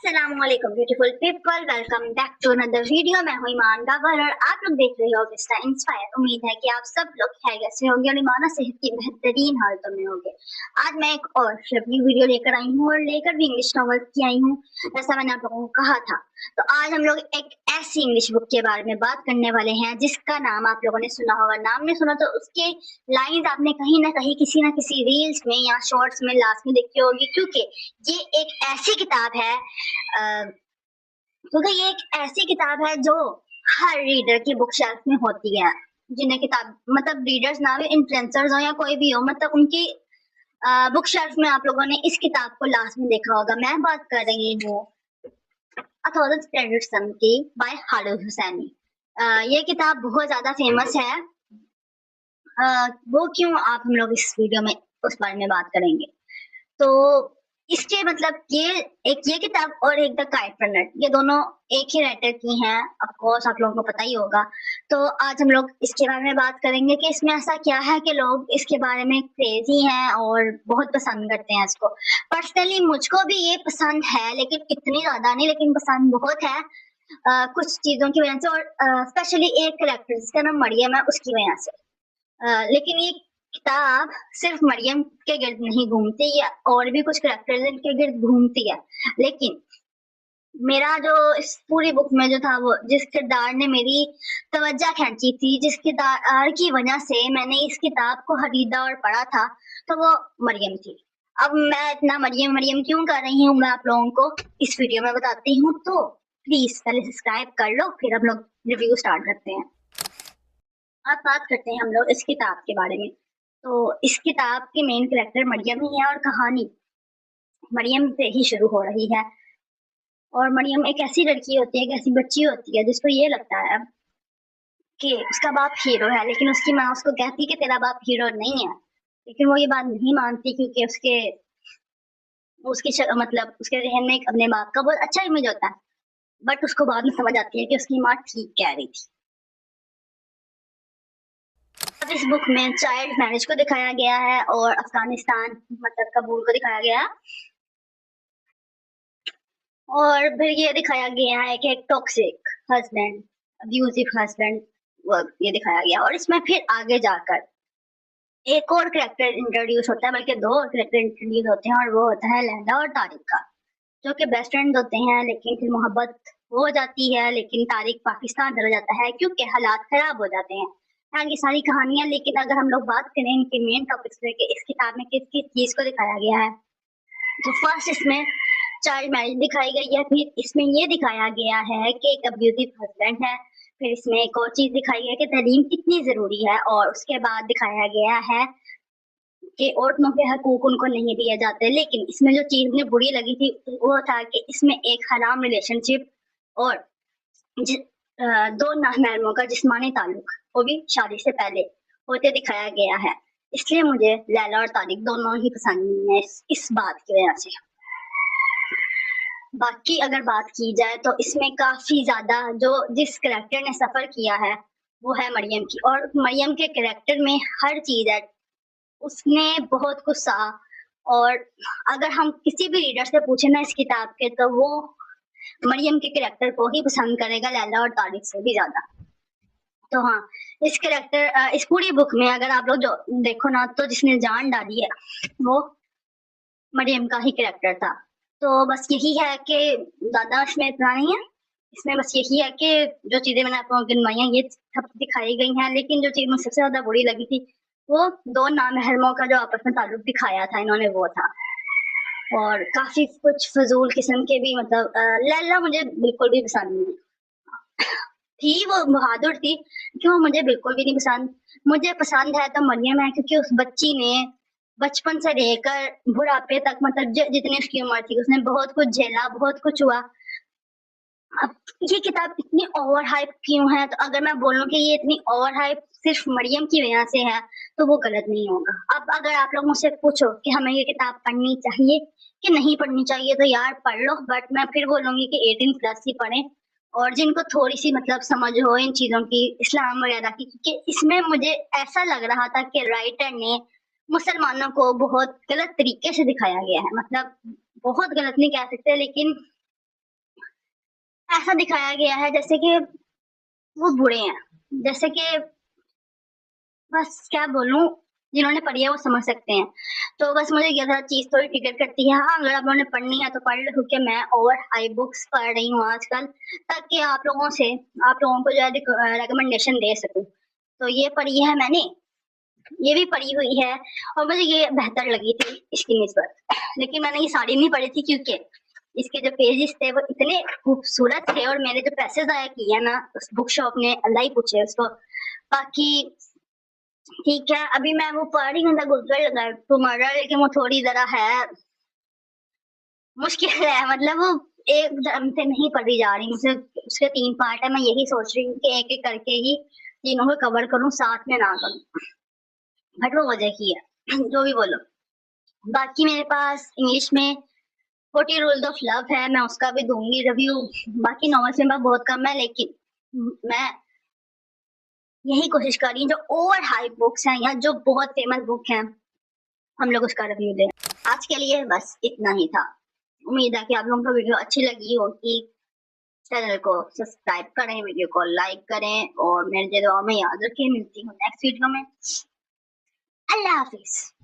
अस्सलामुअलैकुम beautiful people, welcome back to another video. मैं हूं ईमान बाबर और आप लोग देख रहे हो विस्टा इंस्पायर। उम्मीद है कि आप सब लोग खैरियत से होंगे और ईमाना सेहत की बेहतरीन हालतों में होंगे। आज मैं एक और रिव्यू वीडियो लेकर आई हूं और लेकर भी इंग्लिश नॉवल की आई हूं, जैसा मैंने आप लोगों को कहा था। तो आज हम लोग एक ऐसी इंग्लिश बुक के बारे में बात करने वाले हैं जिसका नाम आप लोगों ने सुना होगा। नाम नहीं सुना तो उसके लाइंस आपने कहीं ना कहीं किसी ना किसी रील्स में या शॉर्ट्स में लास्ट में देखी होगी, क्योंकि ये एक ऐसी किताब है क्योंकि ये एक ऐसी किताब है जो हर रीडर की बुक शेल्फ में होती है। जिन्हें किताब मतलब रीडर्स ना भी इन्फ्लुएंसर्स हो या कोई भी हो, मतलब उनकी बुक शेल्फ में आप लोगों ने इस किताब को लास्ट में देखा होगा। मैं बात कर रही हूँ अ थाउज़ेंड स्प्लेंडेड सन की बाय खालिद हुसैनी। ये किताब बहुत ज्यादा फेमस है। वो क्यों, आप हम लोग इस वीडियो में उस बारे में बात करेंगे। तो इसके मतलब ये किताब और एक द काइट रनर, ये दोनों एक ही राइटर की हैं। ऑफ कोर्स आप लोगों को पता ही होगा। तो आज हम लोग इसके बारे में बात करेंगे कि इसमें ऐसा क्या है कि लोग इसके बारे में क्रेजी हैं और बहुत पसंद करते हैं इसको। पर्सनली मुझको भी ये पसंद है, लेकिन इतनी ज्यादा नहीं, लेकिन पसंद बहुत है कुछ चीजों की वजह से, और स्पेशली एक कैरेक्टर जिसका नाम मरियम है उसकी वजह से। लेकिन ये किताब सिर्फ मरियम के गिर्द नहीं घूमती, या और भी कुछ कैरेक्टर्स के गिर्द घूमती है। लेकिन मेरा जो इस पूरी बुक में जो था, वो जिस किरदार ने मेरी तवज्जो खींची थी, जिस किरदार की वजह से मैंने इस किताब को खरीदा और पढ़ा था, तो वो मरियम थी। अब मैं इतना मरियम मरियम क्यों कर रही हूँ, मैं आप लोगों को इस वीडियो में बताती हूँ। तो प्लीज पहले सब्सक्राइब कर लो, फिर हम लोग रिव्यू स्टार्ट करते हैं। अब बात करते हैं हम लोग इस किताब के बारे में। तो इस किताब के मेन कैरेक्टर मरियम ही है और कहानी मरियम से ही शुरू हो रही है। और मरियम एक ऐसी लड़की होती है, एक ऐसी बच्ची होती है जिसको ये लगता है कि उसका बाप हीरो है, लेकिन उसकी माँ उसको कहती है कि तेरा बाप हीरो नहीं है। लेकिन वो ये बात नहीं मानती, क्योंकि मतलब उसके जहन में अपने बाप का बहुत अच्छा इमेज होता है। बट उसको बाद में समझ आती है कि उसकी माँ ठीक कह रही थी। इस बुक में चाइल्ड मैरिज को दिखाया गया है और अफगानिस्तान मतलब कबूल को दिखाया गया है। और फिर ये दिखाया गया है कि एक टॉक्सिक हस्बैंड, अब्यूजिव हस्बैंड, ये दिखाया गया। और इसमें फिर आगे जाकर एक और कैरेक्टर इंट्रोड्यूस होता है, बल्कि दो और कैरेक्टर इंट्रोड्यूस होते हैं, और वो होता है लैला और तारिक का, जो कि बेस्ट फ्रेंड होते हैं। लेकिन फिर मोहब्बत हो जाती है, लेकिन तारिक पाकिस्तान चला जाता है क्योंकि हालात खराब हो जाते हैं। ये सारी कहानियां। लेकिन अगर हम लोग बात करें इनके मेन टॉपिक्स पे कि इस किताब में किस किस चीज को दिखाया गया है, तो फर्स्ट इसमें चाइल्ड मैरिज दिखाई गई है। फिर इसमें ये दिखाया गया है कि एक अब्यूजिव हस्बैंड है। फिर इसमें एक और चीज दिखाई गई है कि तालीम कितनी जरूरी है। और उसके बाद दिखाया गया है कि औरतों के हकूक उनको नहीं दिए जाते। लेकिन इसमें जो चीज मुझे बुरी लगी थी वो था कि इसमें एक हराम रिलेशनशिप और दो नामहरमों का जिस्मानी ताल्लुक, वो भी शादी से पहले, होते दिखाया गया है। इसलिए मुझे लैला और तारिक दोनों ही पसंद नहीं है इस बात की वजह से। बाकी अगर बात की जाए तो इसमें काफी ज्यादा जो जिस कैरेक्टर ने सफर किया है वो है मरियम की। और मरियम के कैरेक्टर में हर चीज है, उसने बहुत कुछ सहा। और अगर हम किसी भी रीडर से पूछे ना इस किताब के, तो वो मरियम के कैरेक्टर को ही पसंद करेगा, लैला और तारिक से भी ज्यादा। तो हाँ, इस पूरी बुक में अगर आप लोग जो देखो ना, तो जिसने जान डाली है वो मरियम का ही कैरेक्टर था। तो बस यही है कि ज्यादा इसमें इतना नहीं है। इसमें बस यही है कि जो चीजें मैंने आपको गिनवाई हैं ये सब दिखाई गई हैं। लेकिन जो चीज मुझे सबसे ज्यादा बुरी लगी थी वो दो नामहरमों का जो आपस में ताल्लुक दिखाया था इन्होंने, वो था। और काफी कुछ फजूल किस्म के भी, मतलब लैला मुझे बिल्कुल भी पसंद नहीं थी। वो बहादुर थी, क्यों मुझे बिल्कुल भी नहीं पसंद। मुझे पसंद है तो मरियम है, क्योंकि उस बच्ची ने बचपन से लेकर बुढ़ापे तक, मतलब जितनी उसकी उम्र थी, उसने बहुत कुछ झेला, बहुत कुछ हुआ। अब ये किताब इतनी ओवर हाइप क्यों है, तो अगर मैं बोलूं कि ये इतनी ओवर हाइप सिर्फ मरियम की वजह से है तो वो गलत नहीं होगा। अब अगर आप लोग मुझसे पूछो कि हमें ये किताब पढ़नी चाहिए कि नहीं पढ़नी चाहिए, तो यार पढ़ लो, बट मैं फिर बोलूंगी कि 18 प्लस ही पढ़ें। और जिनको थोड़ी सी मतलब समझ हो इन चीजों की, इस्लाम वगैरह की, क्योंकि इसमें मुझे ऐसा लग रहा था कि राइटर ने मुसलमानों को बहुत गलत तरीके से दिखाया गया है। मतलब बहुत गलत नहीं कह सकते, लेकिन ऐसा दिखाया गया है जैसे कि वो बूढ़े हैं, जैसे कि बस क्या बोलूँ, जिन्होंने पढ़ी है वो समझ सकते हैं। तो बस मुझे ये ज़्यादा चीज़ थोड़ी ट्रिगर करती है। हाँ, अगर आप लोगों ने पढ़नी है तो पढ़ लो, क्योंकि मैं ओवर हाई बुक्स पढ़ रही हूँ आजकल, ताकि आप लोगों को जो है रिकमेंडेशन दे सकूँ। तो ये पढ़ी है मैंने, ये भी पढ़ी हुई है और मुझे ये बेहतर लगी थी इसकी निस्बत। लेकिन मैंने ये सारी नहीं पढ़ी थी, क्योंकि इसके जो पेजेस थे वो इतने खूबसूरत थे और मैंने जो पैसे ज़ाया किए ना उस बुक शॉप ने, अल्लाह ही पूछे उसको। बाकी ठीक है, अभी मैं वो पढ़ रही हूँ द गुड गर्ल टुमारो, लेकिन वो थोड़ी ज़रा है मुश्किल है, मतलब वो एकदम से नहीं पढ़ी जा रही मुझसे। उसके 3 पार्ट है, मैं यही सोच रही हूँ कि एक-एक करके ही तीनों को कवर करूँ, साथ में ना करूँ। बट वो वजह की है, जो भी बोलो। बाकी मेरे पास इंग्लिश में 40 रूल्स ऑफ लव है, मैं उसका भी दूँगी रिव्यू। बाकी नॉवेल्स में बहुत कम है, लेकिन मैं यही कोशिश कर रही हूँ जो ओवर हाइप बुक्स हैं या जो बहुत फेमस बुक हैं, हम लोग उसका रिव्यू दें। आज के लिए बस इतना ही था। उम्मीद है कि आप लोगों को वीडियो अच्छी लगी होगी। चैनल को सब्सक्राइब करें, वीडियो को लाइक करें और मेरे दुआ में याद रखें। मिलती हूँ नेक्स्ट वीडियो में। अल्लाह हाफिज़।